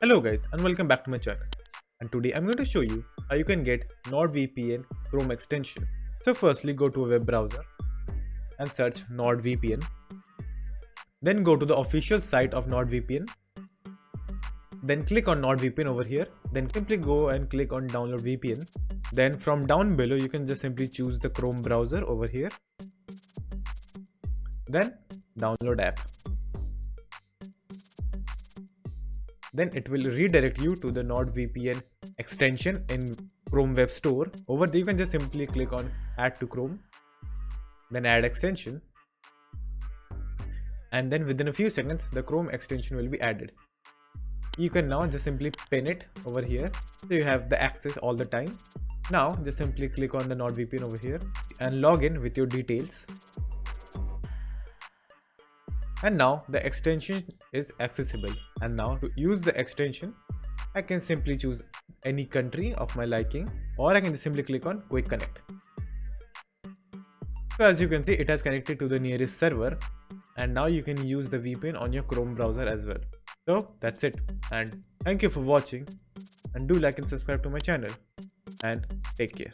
Hello guys and welcome back to my channel, and today I'm going to show you how you can get NordVPN Chrome extension. So firstly go to a web browser and search NordVPN. Then go to the official site of NordVPN. Then click on NordVPN over here. Then simply go and click on download VPN. Then from down below you can just simply choose the Chrome browser over here. Then download app. Then it will redirect you to the NordVPN extension in Chrome Web Store. Over there you can just simply click on add to Chrome, then add extension, and then within a few seconds the Chrome extension will be added. You can now just simply pin it over here so you have the access all the time. Now just simply click on the NordVPN over here and log in with your details. And now the extension is accessible, and now to use the extension I can simply choose any country of my liking, or I can just simply click on quick connect. So as you can see, it has connected to the nearest server, and now you can use the VPN on your Chrome browser as well. So that's it, and thank you for watching, and do like and subscribe to my channel, and take care.